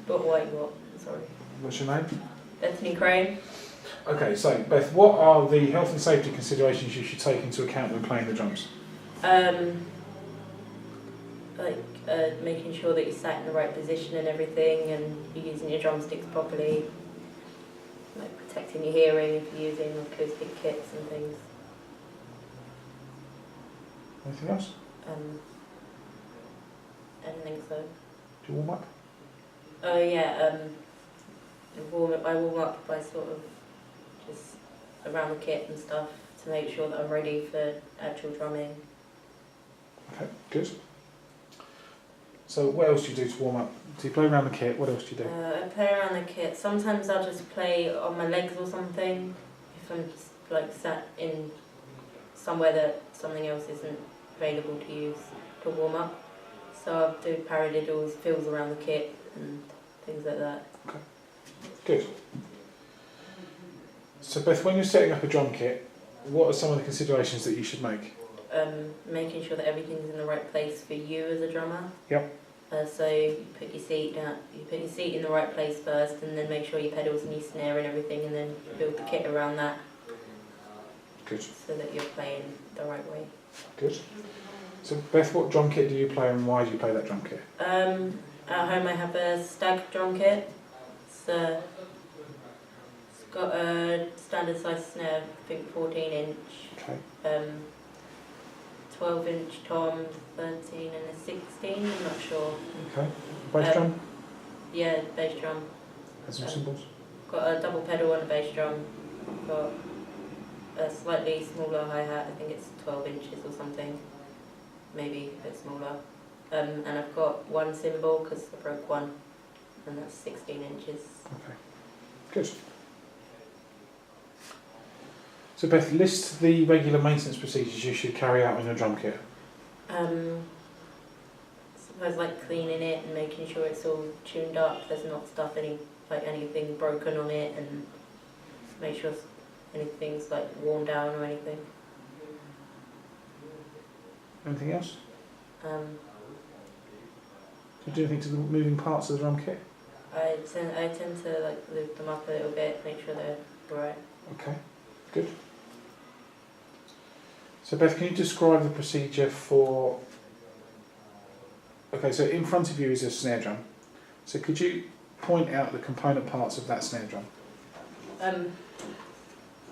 But what? Sorry. What's your name? Bethany Crane. Okay, so Beth, what are the health and safety considerations you should take into account when playing the drums? Making sure that you're sat in the right position and everything, and you're using your drumsticks properly. Like protecting your hearing if you're using acoustic kits and things. Anything else? I don't think so. Do you warm up? Oh yeah, I warm up by sort of just around the kit and stuff to make sure that I'm ready for actual drumming. Okay, good. So what else do you do to warm up? Do you play around the kit? What else do you do? I play around the kit. Sometimes I'll just play on my legs or something if I'm just like sat in somewhere that something else isn't available to use to warm up. So I'll do paradiddles, fills around the kit and things like that. Okay, good. So Beth, when you're setting up a drum kit, what are some of the considerations that you should make? Making sure that everything's in the right place for you as a drummer. Yep. So you put your seat down. You put your seat in the right place first, and then make sure your pedals and your snare and everything, and then build the kit around that. Good. So that you're playing the right way. Good. So Beth, what drum kit do you play, and why do you play that drum kit? At home I have a Stag drum kit. It's got a standard size snare, I think 14 inch. Okay. 12 inch tom, 13 and a 16, I'm not sure. Okay. Bass drum? Yeah, bass drum. Has some cymbals? Got a double pedal on a bass drum. Got a slightly smaller hi-hat, I think it's 12 inches or something. Maybe a bit smaller. And I've got one cymbal because I broke one, and that's 16 inches. Okay. Good. So Beth, list the regular maintenance procedures you should carry out on your drum kit. I suppose like cleaning it and making sure it's all tuned up, there's not anything broken on it, and make sure anything's like worn down or anything. Anything else? Do you do anything to the moving parts of the drum kit? I tend to like loop them up a little bit, make sure they're right. Okay, good. So Beth, can you describe the procedure for... Okay, so in front of you is a snare drum. So could you point out the component parts of that snare drum?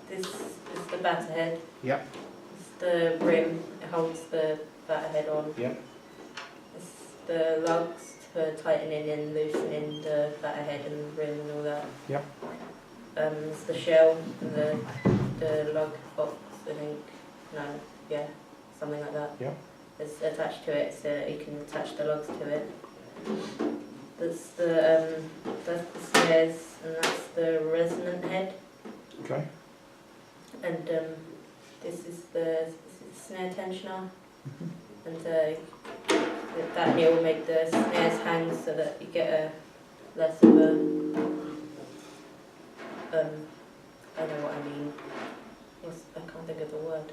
This is the batter head. Yep. It's the rim, it holds the batter head on. Yep. It's the lugs for tightening and loosening the batter head and rim and all that. Yep. It's the shell and the lug box, I think. No, yeah, something like that. Yep. It's attached to it, so you can attach the lugs to it. That's the snares, and that's the resonant head. Okay. And this is the snare tensioner. Mm-hmm. And that here will make the snares hang so that you get a less of a I know what I mean. I can't think of the word.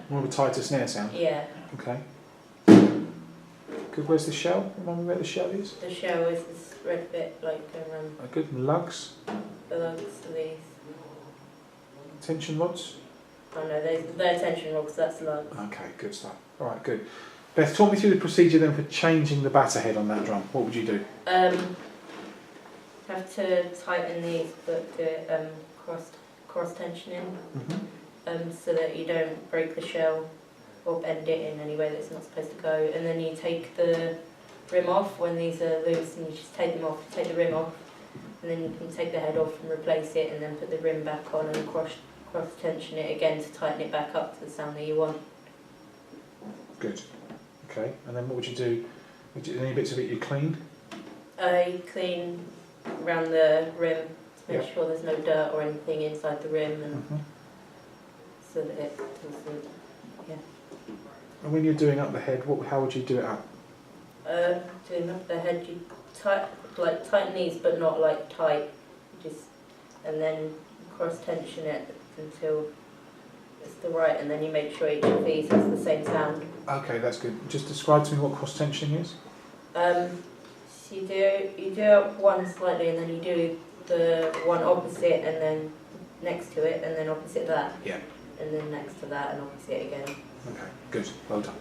More of a tighter snare sound? Yeah. Okay. Good, where's the shell? Remind me where the shell is? The shell is this red bit, like around Good, and lugs? the lugs of these. Tension rods? Oh no, they're tension rods, that's lugs. Okay, good stuff. Alright, good. Beth, talk me through the procedure then for changing the batter head on that drum. What would you do? Have to tighten these, but the cross tensioning. Mm-hmm. So that you don't break the shell or bend it in any way that's not supposed to go. And then you take the rim off when these are loose, and you just take them off, take the rim off, and then you can take the head off and replace it, and then put the rim back on and cross tension it again to tighten it back up to the sound that you want. Good. Okay, and then what would you do? Any bits of it you clean? I clean around the rim to make Yep. sure there's no dirt or anything inside the rim, and Mm-hmm. so that it doesn't, yeah. And when you're doing up the head, how would you do it up? Doing up the head, you tighten these, but not like tight. And then cross tension it until it's the right, and then you make sure each of these has the same sound. Okay, that's good. Just describe to me what cross tensioning is. So you do up one slightly, and then you do the one opposite, and then next to it, and then opposite that. Yeah. And then next to that, and opposite again. Okay, good. Well done.